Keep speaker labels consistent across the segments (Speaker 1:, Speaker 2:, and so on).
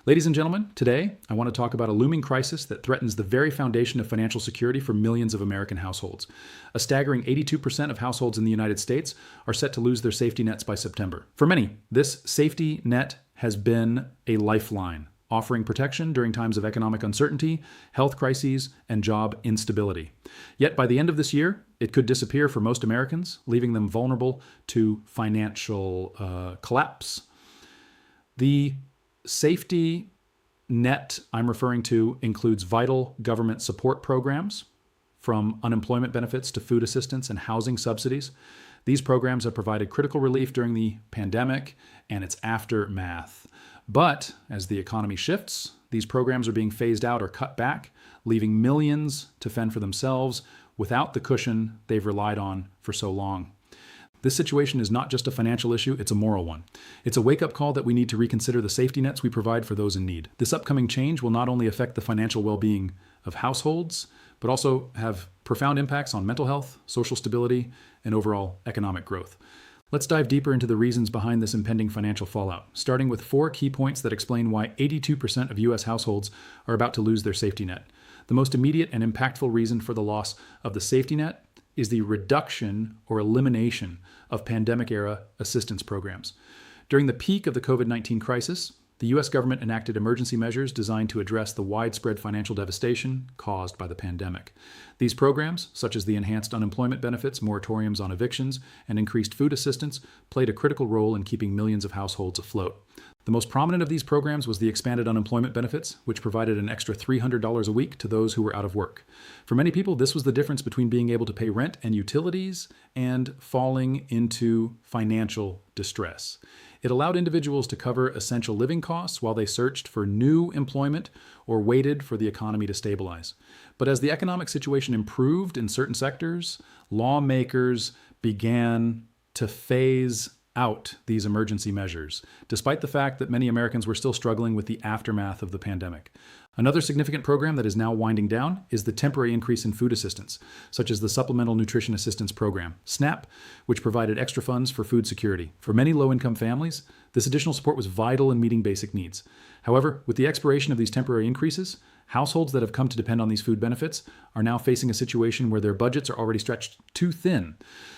Speaker 1: Ladies and gentlemen, today I want to talk about a looming crisis that threatens the very foundation of financial security for millions of American households. A staggering 82% of households in the United States are set to lose their safety nets by September. For many, this safety net has been a lifeline, offering protection during times of economic uncertainty, health crises, and job instability. Yet by the end of this year, it could disappear for most Americans, leaving them vulnerable to financial collapse. The safety net I'm referring to includes vital government support programs, from unemployment benefits to food assistance and housing subsidies. These programs have provided critical relief during the pandemic and its aftermath. But as the economy shifts, these programs are being phased out or cut back, leaving millions to fend for themselves without the cushion they've relied on for so long. This situation is not just a financial issue, it's a moral one. It's a wake-up call that we need to reconsider the safety nets we provide for those in need. This upcoming change will not only affect the financial well-being of households, but also have profound impacts on mental health, social stability, and overall economic growth. Let's dive deeper into the reasons behind this impending financial fallout, starting with 4 key points that explain why 82% of U.S. households are about to lose their safety net. The most immediate and impactful reason for the loss of the safety net is the reduction or elimination of pandemic-era assistance programs. During the peak of the COVID-19 crisis, the U.S. government enacted emergency measures designed to address the widespread financial devastation caused by the pandemic. These programs, such as the enhanced unemployment benefits, moratoriums on evictions, and increased food assistance, played a critical role in keeping millions of households afloat. The most prominent of these programs was the expanded unemployment benefits, which provided an extra $300 a week to those who were out of work. For many people, this was the difference between being able to pay rent and utilities and falling into financial distress. It allowed individuals to cover essential living costs while they searched for new employment or waited for the economy to stabilize. But as the economic situation improved in certain sectors, lawmakers began to phase out these emergency measures, despite the fact that many Americans were still struggling with the aftermath of the pandemic. Another significant program that is now winding down is the temporary increase in food assistance, such as the Supplemental Nutrition Assistance Program, SNAP, which provided extra funds for food security. For many low-income families, this additional support was vital in meeting basic needs. However, with the expiration of these temporary increases, households that have come to depend on these food benefits are now facing a situation where their budgets are already stretched too thin.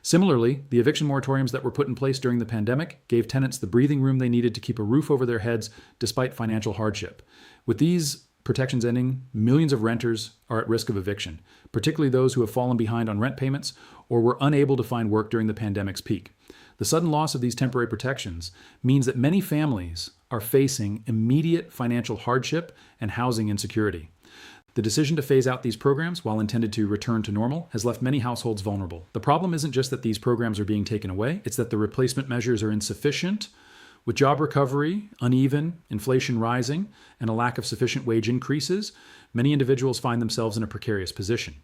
Speaker 1: Similarly, the eviction moratoriums that were put in place during the pandemic gave tenants the breathing room they needed to keep a roof over their heads despite financial hardship. With these protections ending, millions of renters are at risk of eviction, particularly those who have fallen behind on rent payments or were unable to find work during the pandemic's peak. The sudden loss of these temporary protections means that many families are facing immediate financial hardship and housing insecurity. The decision to phase out these programs, while intended to return to normal, has left many households vulnerable. The problem isn't just that these programs are being taken away, it's that the replacement measures are insufficient. With job recovery uneven, inflation rising, and a lack of sufficient wage increases, many individuals find themselves in a precarious position.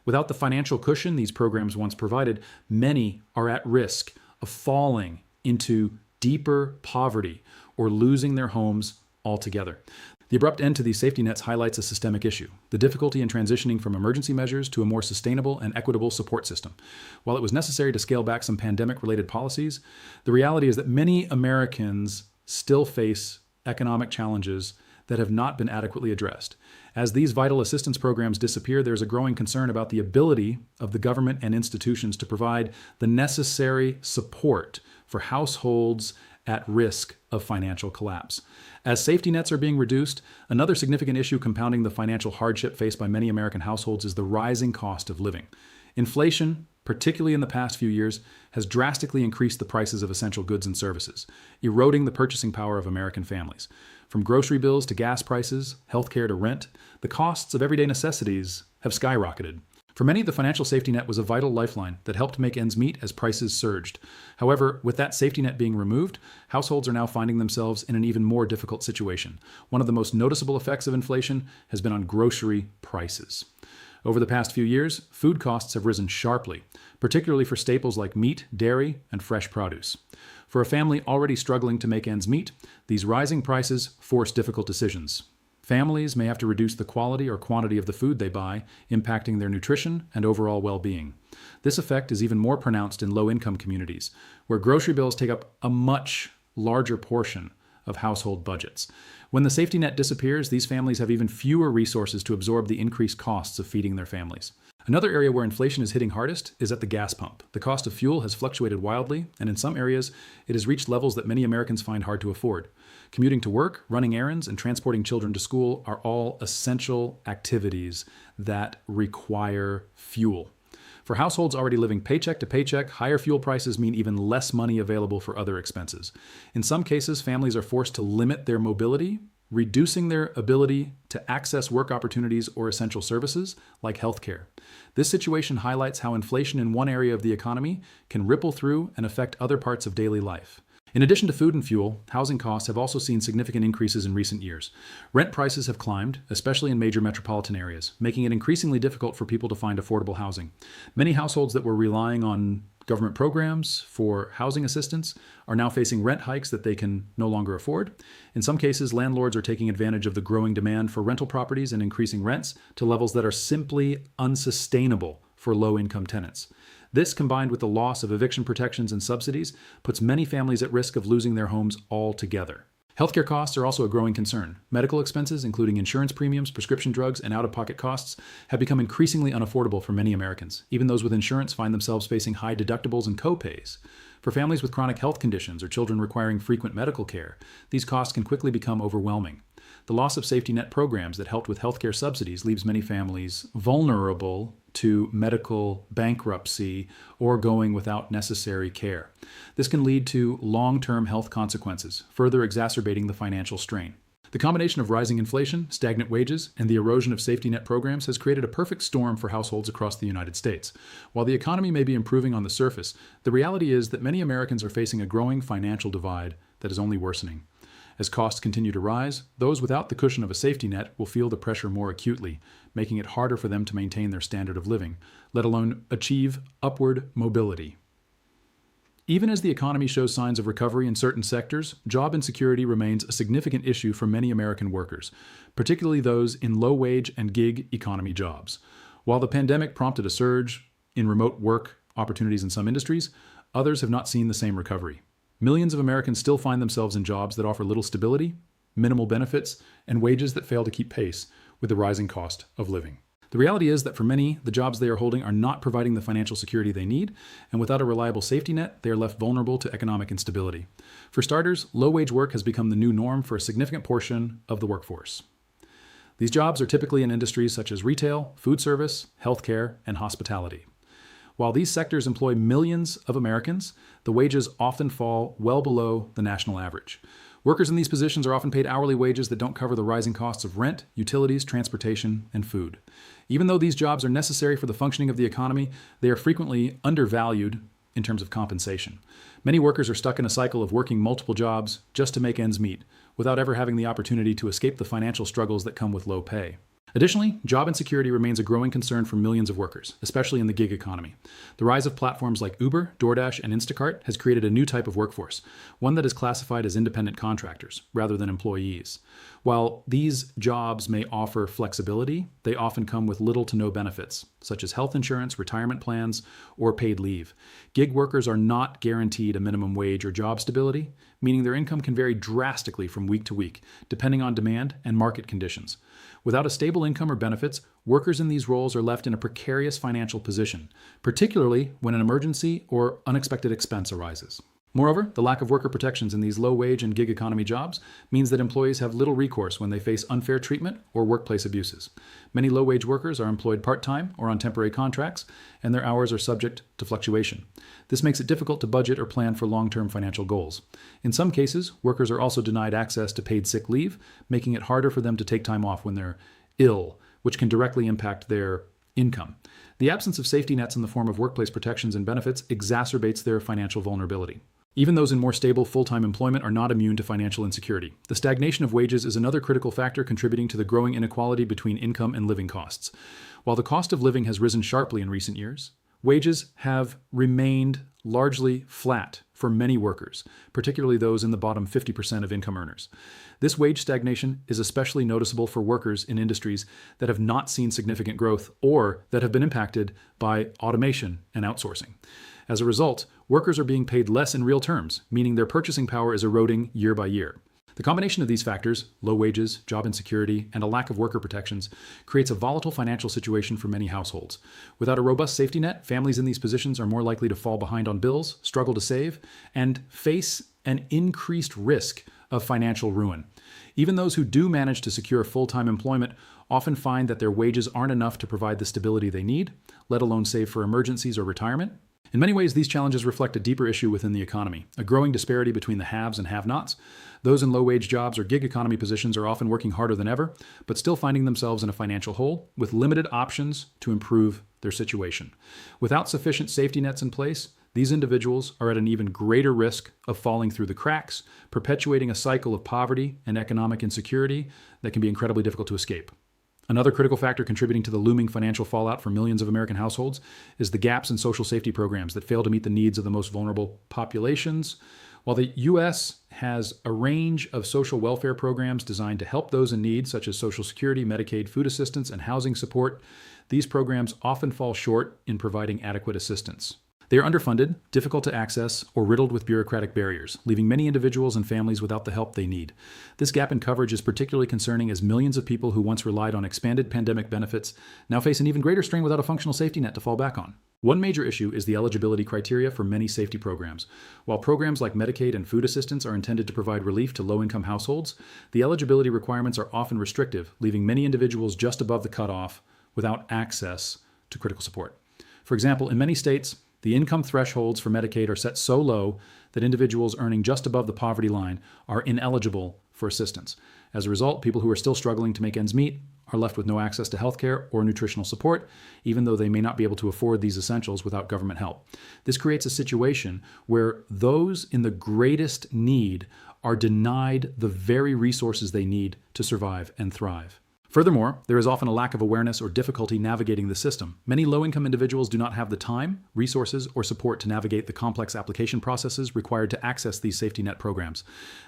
Speaker 1: Without the financial cushion these programs once provided, many are at risk of falling into deeper poverty or losing their homes altogether. The abrupt end to these safety nets highlights a systemic issue: the difficulty in transitioning from emergency measures to a more sustainable and equitable support system. While it was necessary to scale back some pandemic-related policies, the reality is that many Americans still face economic challenges that have not been adequately addressed. As these vital assistance programs disappear, there's a growing concern about the ability of the government and institutions to provide the necessary support for households at risk of financial collapse. As safety nets are being reduced, another significant issue compounding the financial hardship faced by many American households is the rising cost of living. Inflation, particularly in the past few years, has drastically increased the prices of essential goods and services, eroding the purchasing power of American families. From grocery bills to gas prices, healthcare to rent, the costs of everyday necessities have skyrocketed. For many, the financial safety net was a vital lifeline that helped make ends meet as prices surged. However, with that safety net being removed, households are now finding themselves in an even more difficult situation. One of the most noticeable effects of inflation has been on grocery prices. Over the past few years, food costs have risen sharply, particularly for staples like meat, dairy, and fresh produce. For a family already struggling to make ends meet, these rising prices force difficult decisions. Families may have to reduce the quality or quantity of the food they buy, impacting their nutrition and overall well-being. This effect is even more pronounced in low-income communities, where grocery bills take up a much larger portion of household budgets. When the safety net disappears, these families have even fewer resources to absorb the increased costs of feeding their families. Another area where inflation is hitting hardest is at the gas pump. The cost of fuel has fluctuated wildly, and in some areas, it has reached levels that many Americans find hard to afford. Commuting to work, running errands, and transporting children to school are all essential activities that require fuel. For households already living paycheck to paycheck, higher fuel prices mean even less money available for other expenses. In some cases, families are forced to limit their mobility, reducing their ability to access work opportunities or essential services like healthcare. This situation highlights how inflation in one area of the economy can ripple through and affect other parts of daily life. In addition to food and fuel, housing costs have also seen significant increases in recent years. Rent prices have climbed, especially in major metropolitan areas, making it increasingly difficult for people to find affordable housing. Many households that were relying on government programs for housing assistance are now facing rent hikes that they can no longer afford. In some cases, landlords are taking advantage of the growing demand for rental properties and increasing rents to levels that are simply unsustainable for low-income tenants. This, combined with the loss of eviction protections and subsidies, puts many families at risk of losing their homes altogether. Healthcare costs are also a growing concern. Medical expenses, including insurance premiums, prescription drugs, and out-of-pocket costs, have become increasingly unaffordable for many Americans. Even those with insurance find themselves facing high deductibles and co-pays. For families with chronic health conditions or children requiring frequent medical care, these costs can quickly become overwhelming. The loss of safety net programs that helped with healthcare subsidies leaves many families vulnerable to medical bankruptcy or going without necessary care. This can lead to long-term health consequences, further exacerbating the financial strain. The combination of rising inflation, stagnant wages, and the erosion of safety net programs has created a perfect storm for households across the United States. While the economy may be improving on the surface, the reality is that many Americans are facing a growing financial divide that is only worsening. As costs continue to rise, those without the cushion of a safety net will feel the pressure more acutely, making it harder for them to maintain their standard of living, let alone achieve upward mobility. Even as the economy shows signs of recovery in certain sectors, job insecurity remains a significant issue for many American workers, particularly those in low-wage and gig economy jobs. While the pandemic prompted a surge in remote work opportunities in some industries, others have not seen the same recovery. Millions of Americans still find themselves in jobs that offer little stability, minimal benefits, and wages that fail to keep pace with the rising cost of living. The reality is that for many, the jobs they are holding are not providing the financial security they need, and without a reliable safety net, they are left vulnerable to economic instability. For starters, low-wage work has become the new norm for a significant portion of the workforce. These jobs are typically in industries such as retail, food service, healthcare, and hospitality. While these sectors employ millions of Americans, the wages often fall well below the national average. Workers in these positions are often paid hourly wages that don't cover the rising costs of rent, utilities, transportation, and food. Even though these jobs are necessary for the functioning of the economy, they are frequently undervalued in terms of compensation. Many workers are stuck in a cycle of working multiple jobs just to make ends meet, without ever having the opportunity to escape the financial struggles that come with low pay. Additionally, job insecurity remains a growing concern for millions of workers, especially in the gig economy. The rise of platforms like Uber, DoorDash, and Instacart has created a new type of workforce, one that is classified as independent contractors rather than employees. While these jobs may offer flexibility, they often come with little to no benefits, such as health insurance, retirement plans, or paid leave. Gig workers are not guaranteed a minimum wage or job stability, meaning their income can vary drastically from week to week, depending on demand and market conditions. Without a stable income or benefits, workers in these roles are left in a precarious financial position, particularly when an emergency or unexpected expense arises. Moreover, the lack of worker protections in these low-wage and gig economy jobs means that employees have little recourse when they face unfair treatment or workplace abuses. Many low-wage workers are employed part-time or on temporary contracts, and their hours are subject to fluctuation. This makes it difficult to budget or plan for long-term financial goals. In some cases, workers are also denied access to paid sick leave, making it harder for them to take time off when they're ill, which can directly impact their income. The absence of safety nets in the form of workplace protections and benefits exacerbates their financial vulnerability. Even those in more stable full-time employment are not immune to financial insecurity. The stagnation of wages is another critical factor contributing to the growing inequality between income and living costs. While the cost of living has risen sharply in recent years, wages have remained largely flat for many workers, particularly those in the bottom 50% of income earners. This wage stagnation is especially noticeable for workers in industries that have not seen significant growth or that have been impacted by automation and outsourcing. As a result, workers are being paid less in real terms, meaning their purchasing power is eroding year by year. The combination of these factors, low wages, job insecurity, and a lack of worker protections, creates a volatile financial situation for many households. Without a robust safety net, families in these positions are more likely to fall behind on bills, struggle to save, and face an increased risk of financial ruin. Even those who do manage to secure full-time employment often find that their wages aren't enough to provide the stability they need, let alone save for emergencies or retirement. In many ways, these challenges reflect a deeper issue within the economy, a growing disparity between the haves and have-nots. Those in low-wage jobs or gig economy positions are often working harder than ever, but still finding themselves in a financial hole with limited options to improve their situation. Without sufficient safety nets in place, these individuals are at an even greater risk of falling through the cracks, perpetuating a cycle of poverty and economic insecurity that can be incredibly difficult to escape. Another critical factor contributing to the looming financial fallout for millions of American households is the gaps in social safety programs that fail to meet the needs of the most vulnerable populations. While the U.S. has a range of social welfare programs designed to help those in need, such as Social Security, Medicaid, food assistance, and housing support, these programs often fall short in providing adequate assistance. They are underfunded, difficult to access, or riddled with bureaucratic barriers, leaving many individuals and families without the help they need. This gap in coverage is particularly concerning as millions of people who once relied on expanded pandemic benefits now face an even greater strain without a functional safety net to fall back on. One major issue is the eligibility criteria for many safety programs. While programs like Medicaid and food assistance are intended to provide relief to low-income households, the eligibility requirements are often restrictive, leaving many individuals just above the cutoff without access to critical support. For example, in many states, the income thresholds for Medicaid are set so low that individuals earning just above the poverty line are ineligible for assistance. As a result, people who are still struggling to make ends meet are left with no access to healthcare or nutritional support, even though they may not be able to afford these essentials without government help. This creates a situation where those in the greatest need are denied the very resources they need to survive and thrive. Furthermore, there is often a lack of awareness or difficulty navigating the system. Many low-income individuals do not have the time, resources, or support to navigate the complex application processes required to access these safety net programs.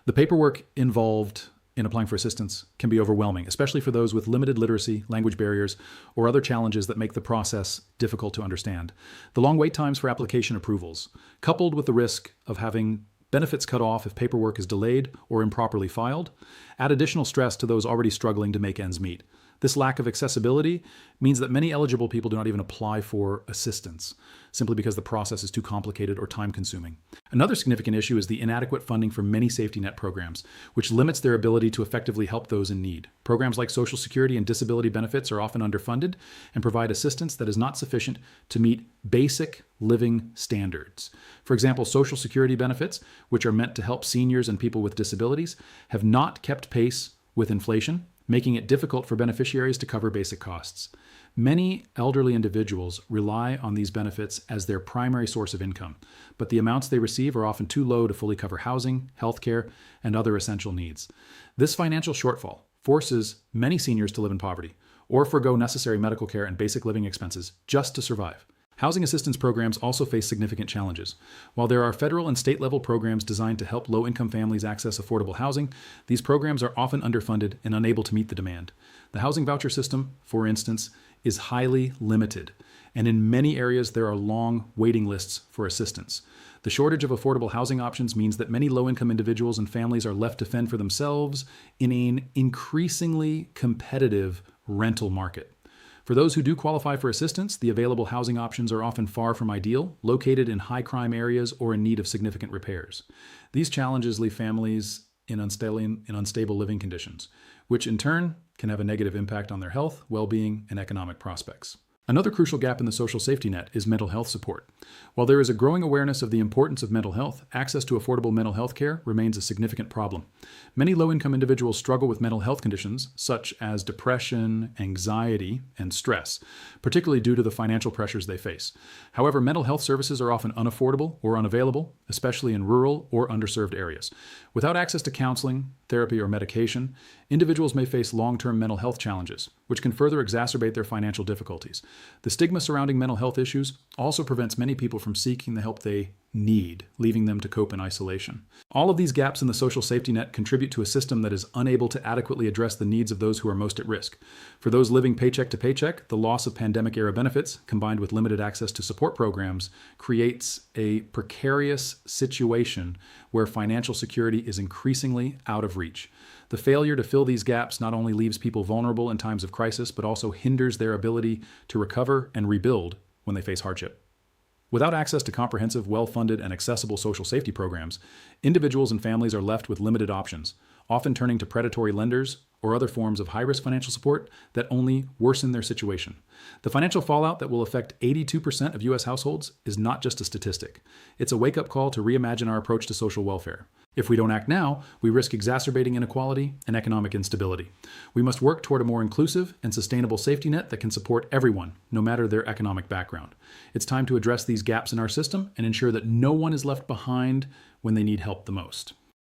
Speaker 1: The paperwork involved in applying for assistance can be overwhelming, especially for those with limited literacy, language barriers, or other challenges that make the process difficult to understand. The long wait times for application approvals, coupled with the risk of having benefits cut off if paperwork is delayed or improperly filed, add additional stress to those already struggling to make ends meet. This lack of accessibility means that many eligible people do not even apply for assistance, simply because the process is too complicated or time-consuming. Another significant issue is the inadequate funding for many safety net programs, which limits their ability to effectively help those in need. Programs like Social Security and disability benefits are often underfunded and provide assistance that is not sufficient to meet basic living standards. For example, Social Security benefits, which are meant to help seniors and people with disabilities, have not kept pace with inflation, making it difficult for beneficiaries to cover basic costs. Many elderly individuals rely on these benefits as their primary source of income, but the amounts they receive are often too low to fully cover housing, healthcare, and other essential needs. This financial shortfall forces many seniors to live in poverty or forgo necessary medical care and basic living expenses just to survive. Housing assistance programs also face significant challenges. While there are federal and state-level programs designed to help low-income families access affordable housing, these programs are often underfunded and unable to meet the demand. The housing voucher system, for instance, is highly limited, and in many areas there are long waiting lists for assistance. The shortage of affordable housing options means that many low-income individuals and families are left to fend for themselves in an increasingly competitive rental market. For those who do qualify for assistance, the available housing options are often far from ideal, located in high-crime areas or in need of significant repairs. These challenges leave families in unstable living conditions, which in turn can have a negative impact on their health, well-being, and economic prospects. Another crucial gap in the social safety net is mental health support. While there is a growing awareness of the importance of mental health, access to affordable mental health care remains a significant problem. Many low-income individuals struggle with mental health conditions such as depression, anxiety, and stress, particularly due to the financial pressures they face. However, mental health services are often unaffordable or unavailable, especially in rural or underserved areas. Without access to counseling, therapy, or medication, individuals may face long-term mental health challenges, which can further exacerbate their financial difficulties. The stigma surrounding mental health issues also prevents many people from seeking the help they need, leaving them to cope in isolation. All of these gaps in the social safety net contribute to a system that is unable to adequately address the needs of those who are most at risk. For those living paycheck to paycheck, the loss of pandemic-era benefits, combined with limited access to support programs, creates a precarious situation where financial security is increasingly out of reach. The failure to fill these gaps not only leaves people vulnerable in times of crisis, but also hinders their ability to recover and rebuild when they face hardship. Without access to comprehensive, well-funded, and accessible social safety programs, individuals and families are left with limited options, often turning to predatory lenders or other forms of high-risk financial support that only worsen their situation. The financial fallout that will affect 82% of U.S. households is not just a statistic. It's a wake-up call to reimagine our approach to social welfare. If we don't act now, we risk exacerbating inequality and economic instability. We must work toward a more inclusive and sustainable safety net that can support everyone, no matter their economic background. It's time to address these gaps in our system and ensure that no one is left behind when they need help the most.